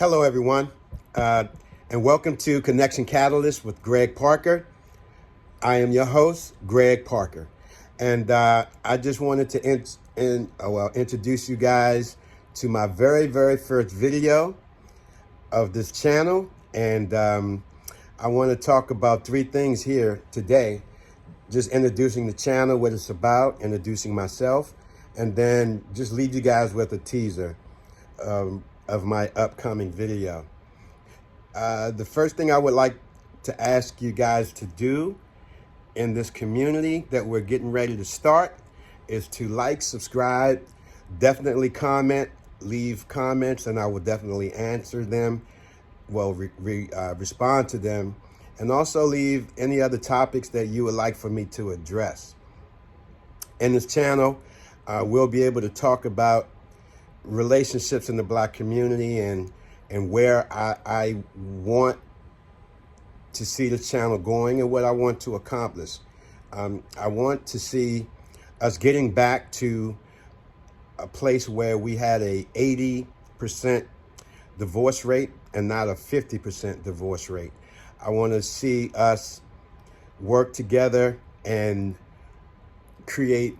Hello, everyone, and welcome to Connection Catalyst with Greg Parker. I am your host, Greg Parker, and I just wanted to introduce you guys to my very first video of this channel, and I want to talk about three things here today. Just introducing the channel, what it's about, introducing myself, and then just leave you guys with a teaser of my upcoming video. The first thing I would like to ask you guys to do in this community that we're getting ready to start is to like, subscribe, definitely comment, leave comments, and I will definitely answer them, respond to them, and also leave any other topics that you would like for me to address. In this channel, we'll be able to talk about relationships in the Black community and where I want to see the channel going and what I want to accomplish. I want to see us getting back to a place where we had a 80% divorce rate and not a 50% divorce rate. I want to see us work together and create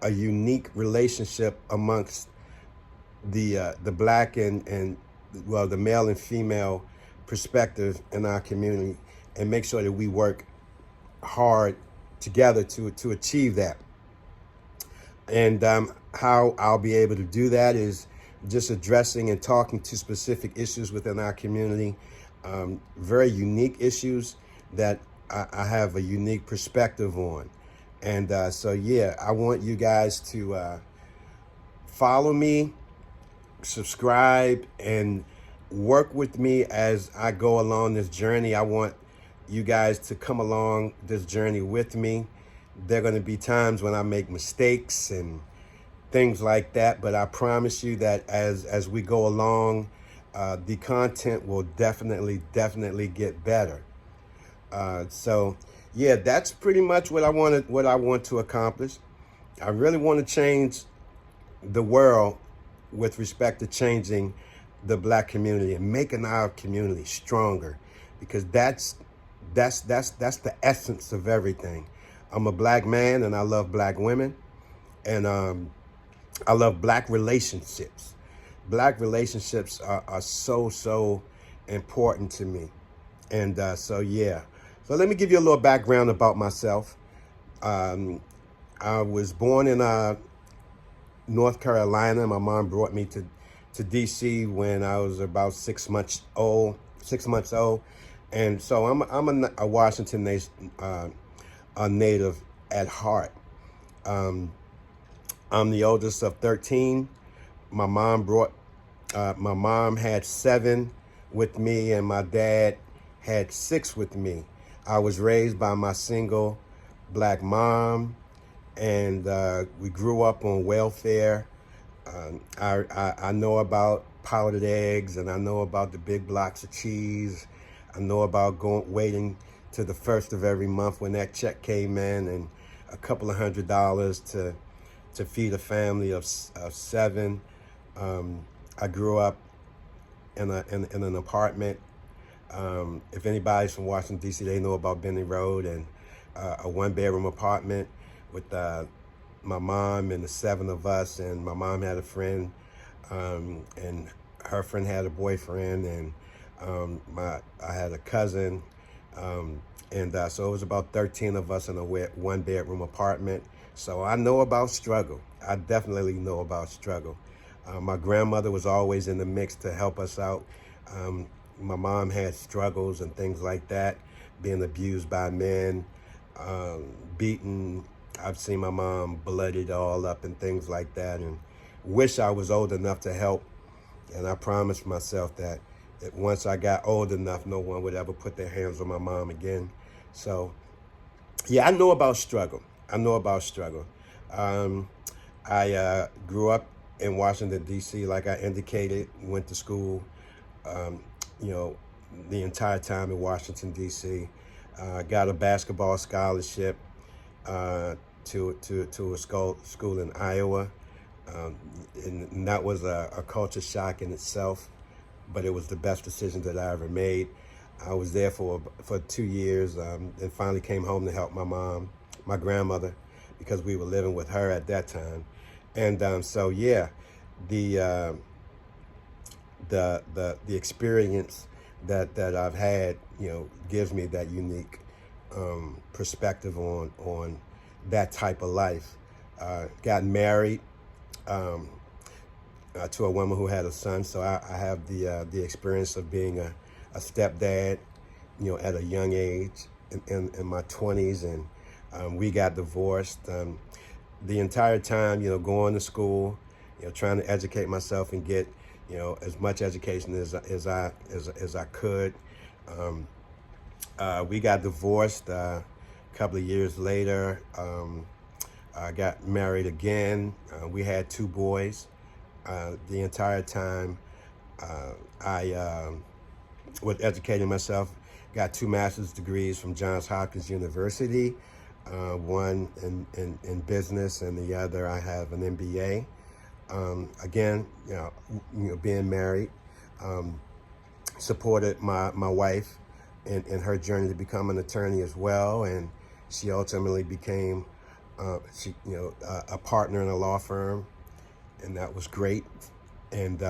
a unique relationship amongst the Black and the male and female perspective in our community, and make sure that we work hard together to achieve that. And how I'll be able to do that is just addressing and talking to specific issues within our community, very unique issues that I have a unique perspective on. And so yeah, I want you guys to follow me, subscribe, and work with me as I go along this journey. I want you guys to come along this journey with me. There are going to be times when I make mistakes and things like that, but I promise you that as we go along, the content will definitely get better. So yeah, that's pretty much what I want to accomplish. I really want to change the world with respect to changing the Black community and making our community stronger, because that's the essence of everything. I'm a Black man and I love Black women, and I love Black relationships. Black relationships are so important to me. And so yeah, so let me give you a little background about myself. I was born in North Carolina. My mom brought me to DC when I was about 6 months old. And so I'm a Washington native at heart. I'm the oldest of 13. My mom had 7 with me, and my dad had 6 with me. I was raised by my single Black mom, and we grew up on welfare. I know about powdered eggs, and I know about the big blocks of cheese. I know about waiting to the first of every month when that check came in, and a couple of $100s to feed a family of 7. I grew up in an apartment. If anybody's from Washington, D.C., they know about Benny Road, and a 1-bedroom apartment with my mom and the 7 of us. And my mom had a friend, and her friend had a boyfriend, and I had a cousin, and so it was about 13 of us in a 1-bedroom apartment. So I know about struggle. I definitely know about struggle. My grandmother was always in the mix to help us out. My mom had struggles and things like that, being abused by men, beaten. I've seen my mom bloodied all up and things like that, and wish I was old enough to help. And I promised myself that once I got old enough, no one would ever put their hands on my mom again. So yeah, I know about struggle. I grew up in Washington, D.C., like I indicated, went to school, the entire time in Washington, D.C. Got a basketball scholarship to a school in Iowa. And that was a culture shock in itself. but it was the best decision that I ever made. I was there for 2 years, and finally came home to help my mom, my grandmother, because we were living with her at that time. And so yeah, the uh, the experience that I've had, gives me that unique perspective on that type of life. Got married um, to a woman who had a son, so I have the experience of being a stepdad, at a young age in my 20s, and we got divorced. The entire time, going to school, trying to educate myself and get, as much education as I could. We got divorced a couple of years later. I got married again. We had 2 boys. The entire time, I was educating myself. Got 2 master's degrees from Johns Hopkins University. One in business, and the other I have an MBA. Again, being married, supported my wife in her journey to become an attorney as well, and she ultimately became a partner in a law firm, and that was great. And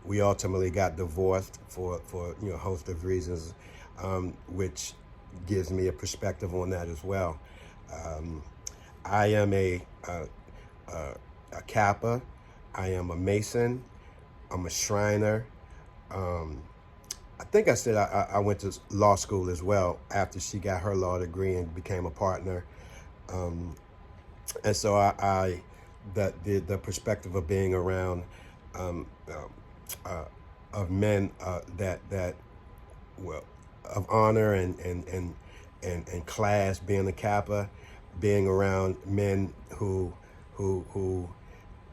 we ultimately got divorced for a host of reasons, which gives me a perspective on that as well. I am a Kappa. I am a Mason. I'm a Shriner. I think I said I went to law school as well after she got her law degree and became a partner. And so the perspective of being around of men that well, of honor and class, being a Kappa, being around men who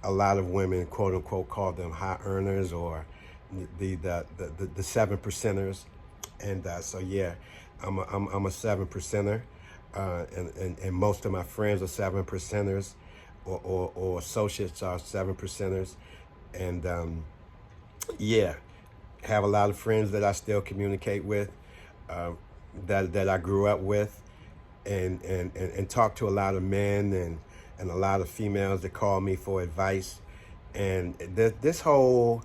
a lot of women, quote unquote, call them high earners, or the 7%ers. And so yeah, I'm a 7%er, and most of my friends are 7%ers, or associates are 7%ers. And yeah, have a lot of friends that I still communicate with, that I grew up with, and talk to a lot of men and a lot of females that call me for advice. And this whole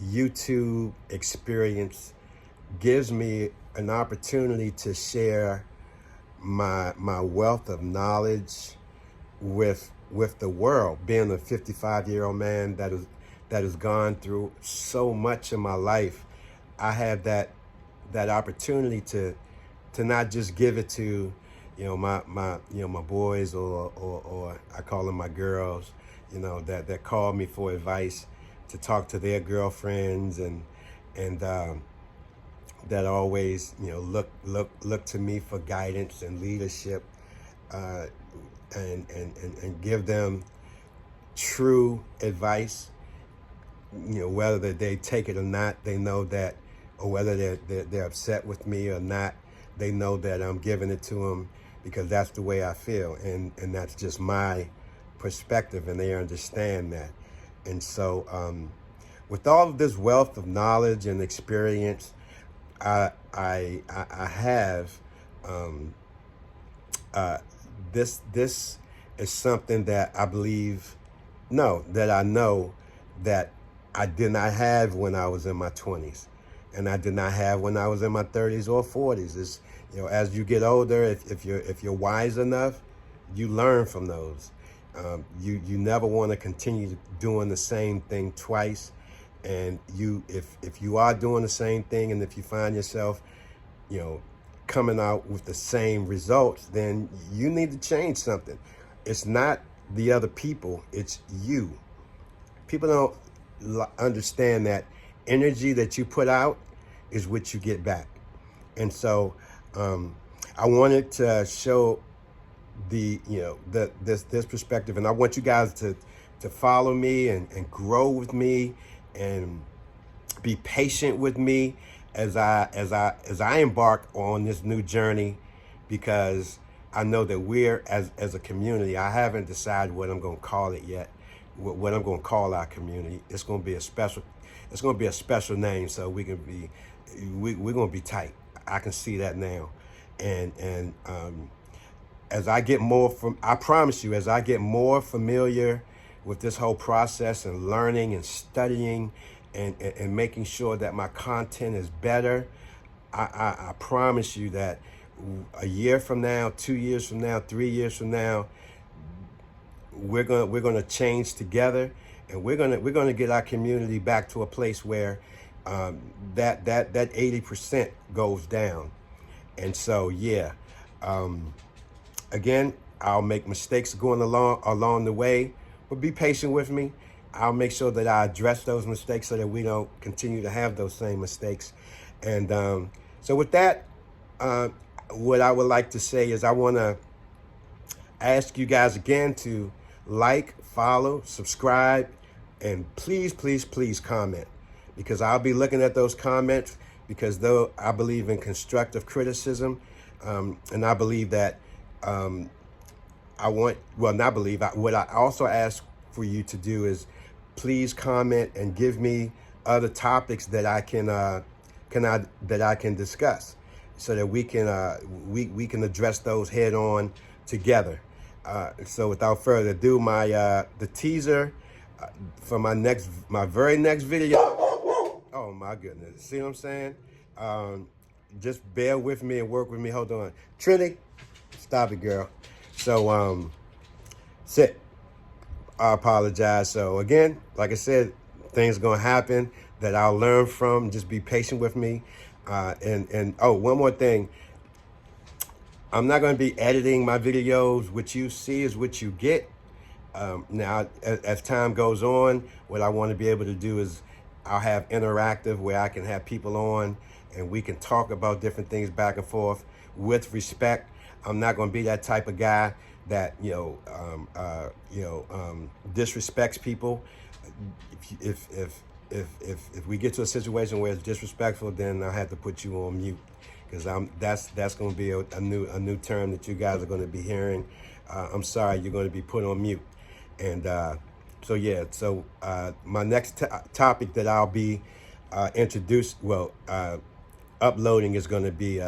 YouTube experience gives me an opportunity to share my wealth of knowledge with the world. Being a 55-year-old man that has gone through so much in my life, I have that opportunity to not just give it to my boys, or I call them my girls, that call me for advice, to talk to their girlfriends, and that always look to me for guidance and leadership, and give them true advice. Whether they take it or not, they know that, or whether they're upset with me or not, they know that I'm giving it to them because that's the way I feel, and that's just my perspective, and they understand that. And so with all of this wealth of knowledge and experience, I have this is something that I believe, no, that I know that I did not have when I was in my 20s, and I did not have when I was in my 30s or 40s. It's, as you get older, if you're wise enough, you learn from those. You never want to continue doing the same thing twice. And if you are doing the same thing, and if you find yourself, coming out with the same results, then you need to change something. It's not the other people, it's you. People don't understand that energy that you put out is what you get back. And so I wanted to show this perspective, and I want you guys to follow me and grow with me and be patient with me as I embark on this new journey, because I know that we're as a community, I haven't decided what I'm going to call it yet, what I'm going to call our community. It's going to be a special. It's going to be a special name, so we can be. We're going to be tight. I can see that now, and as I get more from, I promise you, as I get more familiar with this whole process and learning and studying and making sure that my content is better, I promise you that a year from now, 2 years from now, 3 years from now, we're gonna change together, and we're gonna get our community back to a place where that 80% goes down. And so yeah, again, I'll make mistakes going along the way, but be patient with me. I'll make sure that I address those mistakes so that we don't continue to have those same mistakes. And so with that, what I would like to say is I want to ask you guys again to like, follow, subscribe, and please, please, please comment, because I'll be looking at those comments, because though I believe in constructive criticism, and I believe that what I also ask for you to do is please comment and give me other topics that I can discuss, so that we can address those head on together. So without further ado, the teaser for my very next video. Oh my goodness, see what I'm saying? Just bear with me and work with me. Hold on, Trinity, stop it, girl. So sit. I apologize. So again, like I said, things are gonna happen that I'll learn from. Just be patient with me. And oh, one more thing. I'm not going to be editing my videos. What you see is what you get. Now, as time goes on, what I want to be able to do is I'll have interactive, where I can have people on and we can talk about different things back and forth with respect. I'm not going to be that type of guy that disrespects people. If we get to a situation where it's disrespectful, then I have to put you on mute, because that's going to be a new term that you guys are going to be hearing. I'm sorry, you're going to be put on mute. And so yeah, so my next topic that I'll be uploading is going to be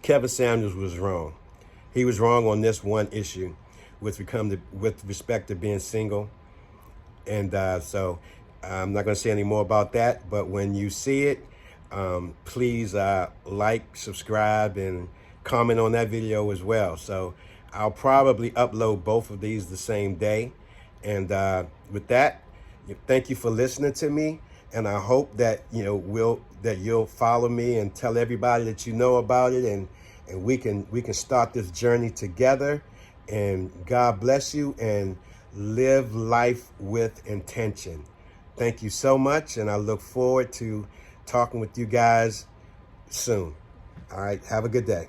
Kevin Samuels was wrong. He was wrong on this one issue with respect to being single. And so I'm not going to say any more about that, but when you see it, please like, subscribe, and comment on that video as well. So I'll probably upload both of these the same day. And with that, thank you for listening to me, and I hope that you'll follow me and tell everybody that you know about it, and we can start this journey together. And God bless you, and live life with intention. Thank you so much, and I look forward to talking with you guys soon. All right, have a good day.